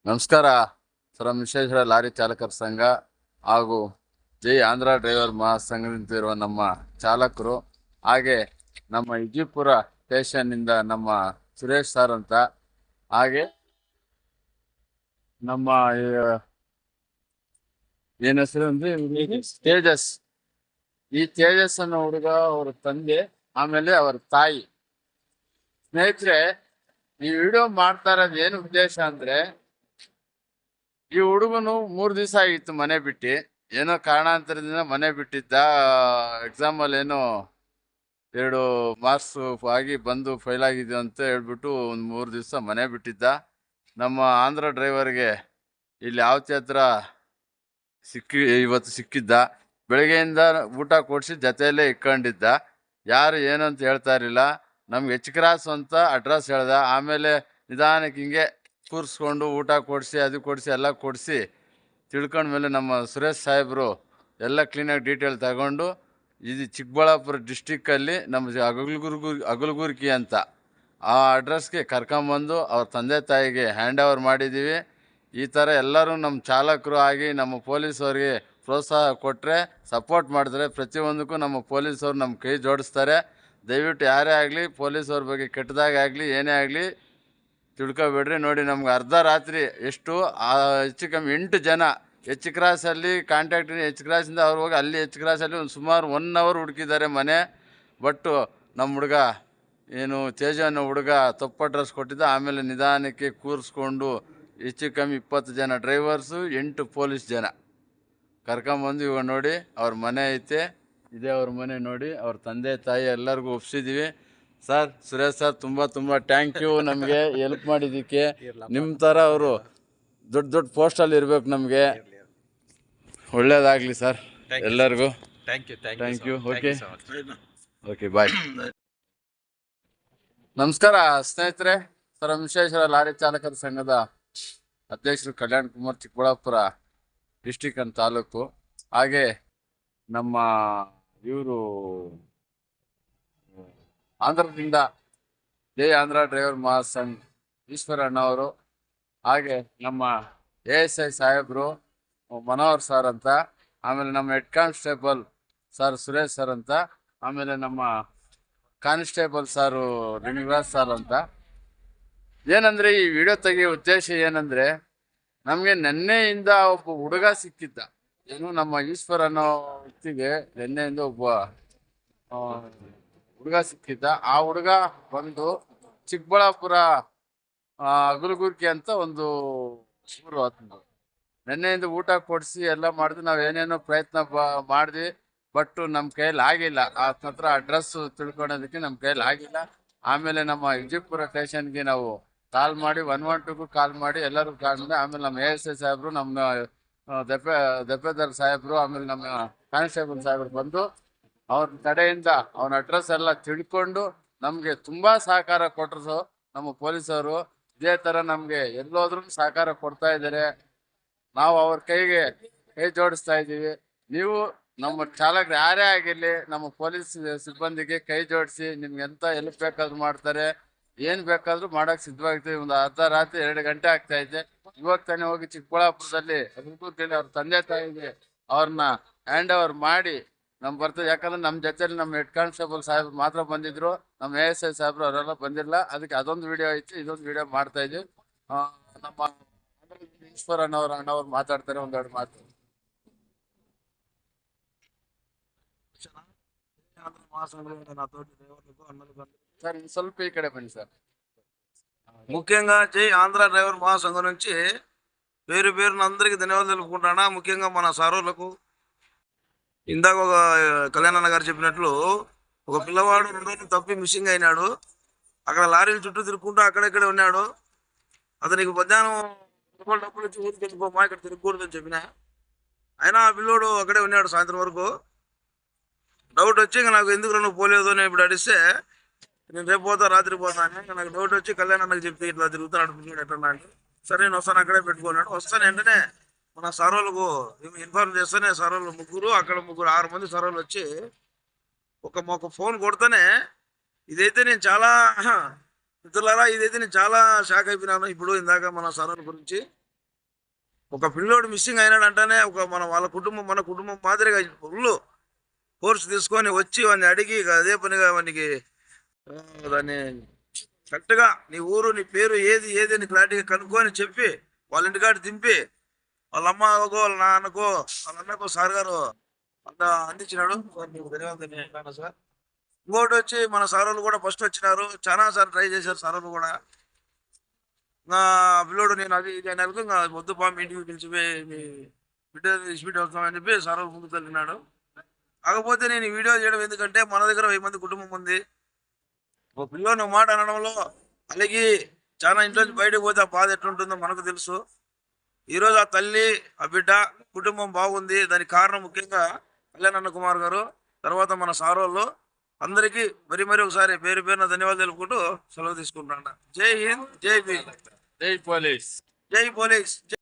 ನಮಸ್ಕಾರ. ವಿಶ್ವೇಶ್ವರ ಲಾರಿ ಚಾಲಕರ ಸಂಘ ಹಾಗೂ ಜೈ ಆಂಧ್ರ ಡ್ರೈವರ್ ಮಹಾಸಂಘದಿಂದಿರುವ ನಮ್ಮ ಚಾಲಕರು, ಹಾಗೆ ನಮ್ಮ ವಿಜಯಪುರ ಸ್ಟೇಷನ್ನಿಂದ ನಮ್ಮ ಸುರೇಶ್ ಸರ್ ಅಂತ, ಹಾಗೆ ನಮ್ಮ ಏನ್ ಹೆಸರು ಅಂದ್ರೆ ತೇಜಸ್. ಈ ತೇಜಸ್ ಅನ್ನೋ ಹುಡುಗ ಅವ್ರ ತಂದೆ, ಆಮೇಲೆ ಅವ್ರ ತಾಯಿ. ಸ್ನೇಹಿತರೆ, ಈ ವಿಡಿಯೋ ಮಾಡ್ತಾ ಇರೋದು ಏನು ಉದ್ದೇಶ ಅಂದ್ರೆ, ಈ ಹುಡುಗನು 3 ದಿವಸ ಆಗಿತ್ತು ಮನೆ ಬಿಟ್ಟು. ಏನೋ ಕಾರಣಾಂತರದಿಂದ ಮನೆ ಬಿಟ್ಟಿದ್ದ. ಎಕ್ಸಾಮ್ ಅಲ್ಲಿ ಏನೋ 2 ಮಾರ್ಕ್ಸ್ ಆಗಿ ಬಂದು ಫೈಲ್ ಆಗಿದೆ ಅಂತ ಹೇಳ್ಬಿಟ್ಟು ಒಂದು 3 ದಿವಸ ಮನೆ ಬಿಟ್ಟಿದ್ದ. ನಮ್ಮ ಆಂಧ್ರ ಡ್ರೈವರ್ಗೆ ಇಲ್ಲಿ ಯಾವತ್ತಿ ಹತ್ರ ಇವತ್ತು ಸಿಕ್ಕಿದ್ದ. ಬೆಳಗ್ಗೆಯಿಂದ ಊಟ ಕೊಡಿಸಿ ಜೊತೆಯಲ್ಲೇ ಇಟ್ಕೊಂಡಿದ್ದ. ಯಾರು ಏನು ಅಂತ ಹೇಳ್ತಾ ಇರಲಿಲ್ಲ. ನಮ್ಗೆ ಎಚ್ ಕ್ರಾಸ್ ಅಂತ ಅಡ್ರೆಸ್ ಹೇಳ್ದ. ಆಮೇಲೆ ನಿಧಾನಕ್ಕೆ ಹಿಂಗೆ ಕೂರಿಸ್ಕೊಂಡು ಊಟ ಕೊಡಿಸಿ, ಅದು ಕೊಡಿಸಿ, ಎಲ್ಲ ಕೊಡಿಸಿ ತಿಳ್ಕೊಂಡ್ಮೇಲೆ ನಮ್ಮ ಸುರೇಶ್ ಸಾಹೇಬರು ಎಲ್ಲ ಕ್ಲೀನಾಗಿ ಡೀಟೇಲ್ ತಗೊಂಡು, ಇದು ಚಿಕ್ಕಬಳ್ಳಾಪುರ ಡಿಸ್ಟಿಕ್ಕಲ್ಲಿ ನಮ್ಮ ಅಗಲಗುರ್ಕಿ ಅಂತ ಆ ಅಡ್ರೆಸ್ಗೆ ಕರ್ಕೊಂಬಂದು ಅವ್ರ ತಂದೆ ತಾಯಿಗೆ ಹ್ಯಾಂಡ್ ಓವರ್ ಮಾಡಿದ್ದೀವಿ. ಈ ಥರ ಎಲ್ಲರೂ ನಮ್ಮ ಚಾಲಕರು ಆಗಿ ನಮ್ಮ ಪೊಲೀಸವ್ರಿಗೆ ಪ್ರೋತ್ಸಾಹ ಕೊಟ್ಟರೆ, ಸಪೋರ್ಟ್ ಮಾಡಿದ್ರೆ ಪ್ರತಿಯೊಂದಕ್ಕೂ ನಮ್ಮ ಪೊಲೀಸವ್ರು ನಮ್ಮ ಕೈ ಜೋಡಿಸ್ತಾರೆ. ದಯವಿಟ್ಟು ಯಾರೇ ಆಗಲಿ ಪೊಲೀಸವ್ರ ಬಗ್ಗೆ ಕೆಟ್ಟದಾಗಲಿ ಆಗಲಿ ಏನೇ ಆಗಲಿ ತಿಳ್ಕೊಬೇಡ್ರಿ. ನೋಡಿ, ನಮ್ಗೆ ಅರ್ಧ ರಾತ್ರಿ ಎಷ್ಟು ಹೆಚ್ಚು ಕಮ್ಮಿ 8 ಜನ ಎಚ್ ಕ್ರಾಸಲ್ಲಿ ಕಾಂಟ್ಯಾಕ್ಟ್, ಎಚ್ ಕ್ರಾಸಿಂದ ಅವ್ರು ಹೋಗಿ ಅಲ್ಲಿ ಎಚ್ ಕ್ರಾಸಲ್ಲಿ ಒಂದು ಸುಮಾರು 1 ಅವರ್ ಹುಡುಕಿದ್ದಾರೆ ಮನೆ. ಬಟ್ಟು ನಮ್ಮ ಹುಡುಗ ಏನು ತೇಜ ಅನ್ನೋ ಹುಡುಗ ತಪ್ಪು ಅಡ್ರೆಸ್ ಕೊಟ್ಟಿದ್ದ. ಆಮೇಲೆ ನಿಧಾನಕ್ಕೆ ಕೂರಿಸ್ಕೊಂಡು ಹೆಚ್ಚು ಕಮ್ಮಿ 20 ಜನ ಡ್ರೈವರ್ಸು, 8 ಪೊಲೀಸ್ ಜನ ಕರ್ಕೊಂಬಂದು ಇವಾಗ ನೋಡಿ ಅವ್ರ ಮನೆ ಐತೆ. ಇದೇ ಅವ್ರ ಮನೆ ನೋಡಿ. ಅವ್ರ ತಂದೆ ತಾಯಿ ಎಲ್ಲರಿಗೂ ಒಪ್ಸಿದ್ದೀವಿ. ಸರ್, ಸುರೇಶ್ ಸರ್, ತುಂಬ ಥ್ಯಾಂಕ್ ಯು ನಮಗೆ ಹೆಲ್ಪ್ ಮಾಡಿದ್ದಕ್ಕೆ. ನಿಮ್ಮ ಥರ ಅವರು ದೊಡ್ಡ ದೊಡ್ಡ ಪೋಸ್ಟಲ್ಲಿ ಇರಬೇಕು. ನಮಗೆ ಒಳ್ಳೇದಾಗಲಿ ಸರ್ ಎಲ್ಲರಿಗೂ. Thank you. Okay, bye. ನಮಸ್ಕಾರ ಸ್ನೇಹಿತರೆ. ವಿಶ್ವೇಶ್ವರ ಲಾರಿ ಚಾಲಕರ ಸಂಘದ ಅಧ್ಯಕ್ಷರು ಕಲ್ಯಾಣ್ ಕುಮಾರ್, ಚಿಕ್ಕಬಳ್ಳಾಪುರ ಡಿಸ್ಟಿಕ್ ಅಂಡ್ ತಾಲೂಕು. ಹಾಗೆ ನಮ್ಮ ಇವರು ಆಂಧ್ರದಿಂದ ಜೈ ಆಂಧ್ರ ಡ್ರೈವರ್ ಮಹಾಸಂಘ್ ಈಶ್ವರಣ್ಣ ಅವರು, ಹಾಗೆ ನಮ್ಮ ASI ಸಾಹೇಬರು ಮನೋಹರ್ ಸರ್ ಅಂತ, ಆಮೇಲೆ ನಮ್ಮ head constable sir Suresh sir ಅಂತ, ಆಮೇಲೆ ನಮ್ಮ ಕಾನ್ಸ್ಟೇಬಲ್ ಸಾರು ಲಿಂಗರಾಜ್ ಸರ್ ಅಂತ. ಏನಂದ್ರೆ ಈ ವಿಡಿಯೋ ತೆಗಿಯೋ ಉದ್ದೇಶ ಏನಂದ್ರೆ, ನಮಗೆ ನೆನ್ನೆಯಿಂದ ಒಬ್ಬ ಹುಡುಗ ಸಿಕ್ಕಿದ್ದ. ಏನು, ನಮ್ಮ ಈಶ್ವರ ಅನ್ನೋ ವ್ಯಕ್ತಿಗೆ ನೆನ್ನೆಯಿಂದ ಒಬ್ಬ ಹುಡುಗ ಸಿಕ್ಕಿದ್ದ. ಆ ಹುಡುಗ ಬಂದು ಚಿಕ್ಕಬಳ್ಳಾಪುರ ಅಗಲಗುರ್ಕಿ ಅಂತ ಒಂದು ಊರು. ಅದು ನೆನ್ನೆಯಿಂದ ಊಟ ಕೊಡಿಸಿ ಎಲ್ಲ ಮಾಡಿದ್ವಿ. ನಾವು ಏನೇನೋ ಪ್ರಯತ್ನ ಮಾಡಿದ್ವಿ, ಬಟ್ ನಮ್ಮ ಕೈಯಲ್ಲಿ ಆಗಿಲ್ಲ. ಆತನ ಹತ್ರ ಅಡ್ರೆಸ್ ತಿಳ್ಕೊಳೋದಕ್ಕೆ ನಮ್ಮ ಕೈಯಲ್ಲಿ ಆಗಿಲ್ಲ. ಆಮೇಲೆ ನಮ್ಮ ವಿಜಯಪುರ ಸ್ಟೇಷನ್ಗೆ ನಾವು ಕಾಲ್ ಮಾಡಿ 112ಗೂ ಕಾಲ್ ಮಾಡಿ ಎಲ್ಲರೂ ಕಾಲ್ ಮಾಡಿ, ಆಮೇಲೆ ನಮ್ಮ ASI ಸಾಹೇಬರು, ನಮ್ಮ ದಪ್ಪೇದಾರ್ ಸಾಹೇಬರು, ಆಮೇಲೆ ನಮ್ಮ ಕಾನ್ಸ್ಟೇಬಲ್ ಸಾಹೇಬರು ಬಂದು ಅವ್ರ ಕಡೆಯಿಂದ ಅವನ ಅಡ್ರೆಸ್ ಎಲ್ಲ ತಿಳ್ಕೊಂಡು ನಮಗೆ ತುಂಬಾ ಸಹಕಾರ ಕೊಟ್ಟರು ನಮ್ಮ ಪೊಲೀಸವರು. ಇದೇ ತರ ನಮ್ಗೆ ಎಲ್ಲೋದ್ರೂ ಸಹಕಾರ ಕೊಡ್ತಾ ಇದ್ದಾರೆ. ನಾವು ಅವ್ರ ಕೈಗೆ ಕೈ ಜೋಡಿಸ್ತಾ ಇದ್ದೀವಿ. ನೀವು ನಮ್ಮ ಚಾಲಕರು ಯಾರೇ ಆಗಿರ್ಲಿ, ನಮ್ಮ ಪೊಲೀಸ್ ಸಿಬ್ಬಂದಿಗೆ ಕೈ ಜೋಡಿಸಿ, ನಿಮ್ಗೆ ಎಂತ ಹೆಲ್ಪ್ ಬೇಕಾದ್ರೂ ಮಾಡ್ತಾರೆ, ಏನ್ ಬೇಕಾದ್ರೂ ಮಾಡಕ್ ಸಿದ್ಧವಾಗ್ತೀವಿ. ಒಂದು ಅರ್ಧ ರಾತ್ರಿ 2 ಗಂಟೆ ಆಗ್ತಾ ಇದೆ. ಇವಾಗ ತಾನೇ ಹೋಗಿ ಚಿಕ್ಕಬಳ್ಳಾಪುರದಲ್ಲಿ ಅವ್ರ ತಂದೆ ತಾಯಿಗೆ ಅವ್ರನ್ನ ಹ್ಯಾಂಡ್ ಓವರ್ ಮಾಡಿ ನಮ್ ಬರ್ತದೆ. ಯಾಕಂದ್ರೆ ನಮ್ಮ ಜೊತೆಲಿ ನಮ್ಮ ಹೆಡ್ ಕಾನ್ಸ್ಟೇಬಲ್ ಸಾಹೇಬ್ರು ಮಾತ್ರ ಬಂದಿದ್ರು, ನಮ್ಮ ASI ಸಾಹೇಬ್ರು ಅವರೆಲ್ಲ ಬಂದಿಲ್ಲ. ಅದಕ್ಕೆ ಅದೊಂದು ವಿಡಿಯೋ ಐತಿ, ಇದೊಂದು ವಿಡಿಯೋ ಮಾಡ್ತಾ ಇದ್ವಿ. ನಮ್ಮ ಈಶ್ವರ ಅಣ್ಣವ್ರು ಮಾತಾಡ್ತಾರೆ, ಒಂದೆರಡು ಮಾತು. ಸರ್, ಸ್ವಲ್ಪ ಈ ಕಡೆ ಬನ್ನಿ ಸರ್. ముఖ్యంగా జై ఆంధ్ర డ్రైవర్ మహాసంఘం నుంచి పేరు పేరున అందరికీ ధన్యవాదాలు తెలుపుకుంటున్నా. ముఖ్యంగా మన సారోళ్లకు, ఇందాక ఒక కళ్యాణన్న గారు చెప్పినట్లు ఒక పిల్లవాడు 2 రోజులు తప్పి మిస్సింగ్ అయినాడు. అక్కడ లారీల చుట్టూ తిరుగుకుంటూ అక్కడెక్కడే ఉన్నాడు. అతనికి మధ్యాహ్నం డబ్బులు ఇచ్చి ఊరికి వెళ్ళిపోమా, ఇక్కడ తిరగకూడదని చెప్పిన. అయినా ఆ పిల్లోడు అక్కడే ఉన్నాడు సాయంత్రం వరకు. డౌట్ వచ్చి ఇంకా నాకు ఎందుకు నువ్వు పోలేదు అని ఇప్పుడు అడిస్తే, నేను రేపు పోతా, రాత్రి పోతా అని. నాకు డౌట్ వచ్చి కళ్యాణ్ చెప్తే ఇట్లా తిరుగుతున్నాడు పిల్లడు ఎట్లా అంటే, సరే నేను వస్తాను, అక్కడే పెట్టుకున్నాడు. వస్తాను వెంటనే మన సారోళ్ళకు ఇన్ఫార్మ్ చేస్తేనే సారోళ్ళు 3, అక్కడ 3, 6 మంది సారోళ్ళు వచ్చి ఒక ఫోన్ కొడితేనే, ఇదైతే నేను చాలా మిత్రులారా, ఇదైతే నేను చాలా షాక్ అయిపోయినాను. ఇప్పుడు ఇందాక మన సారోళ్ళ గురించి ఒక పిల్లోడు మిస్సింగ్ అయినాడంటేనే వాళ్ళ కుటుంబం మన కుటుంబం మాదిరిగా ఫుల్ ఫోర్స్ తీసుకొని వచ్చి వాడిని అడిగి అదే పనిగా వానికి దాన్ని కరెక్ట్గా నీ ఊరు నీ పేరు ఏది ఏది అని క్లారిటీగా కనుక్కొని చెప్పి వాళ్ళ ఇంటికాడ దింపి వాళ్ళ అమ్మకో వాళ్ళ నాన్నకో వాళ్ళ అన్నకో సార్ గారు అంత అందించినాడు. మీకు ధన్యవాదాలు సార్. ఇంకోటి వచ్చి మన సార్ వాళ్ళు కూడా ఫస్ట్ వచ్చినారు, చాలా సార్లు ట్రై చేశారు సార్ వాళ్ళు కూడా. నా పిల్లోడు నేను అది ఇది అని ఇంకా వద్దు పాము ఇంటికి పిలిచిపోయి మీ బిడ్డ ఇస్మిట్ అవుతామని చెప్పి సార్ వాళ్ళు ముందుకు వెళ్ళినాడు. కాకపోతే నేను ఈ వీడియో చేయడం ఎందుకంటే మన దగ్గర 1000 మంది కుటుంబం ఉంది. ఒక పిల్లోని మాట అనడంలో అలాగే చాలా ఇంట్లోంచి బయటకు పోతే ఆ బాధ ఎట్లుంటుందో మనకు తెలుసు. ఈరోజు ఆ తల్లి ఆ బిడ్డ కుటుంబం బాగుంది. దానికి కారణం ముఖ్యంగా కళ్యాణ్ కుమార్ గారు, తర్వాత మన సార్ వాళ్ళు అందరికీ మరి ఒకసారి పేరు పేరున ధన్యవాదాలు తెలుపుకుంటూ సెలవు తీసుకుంటున్నా. జై హింద్, జై భీమ్, జై పోలీస్. జై పోలీస్.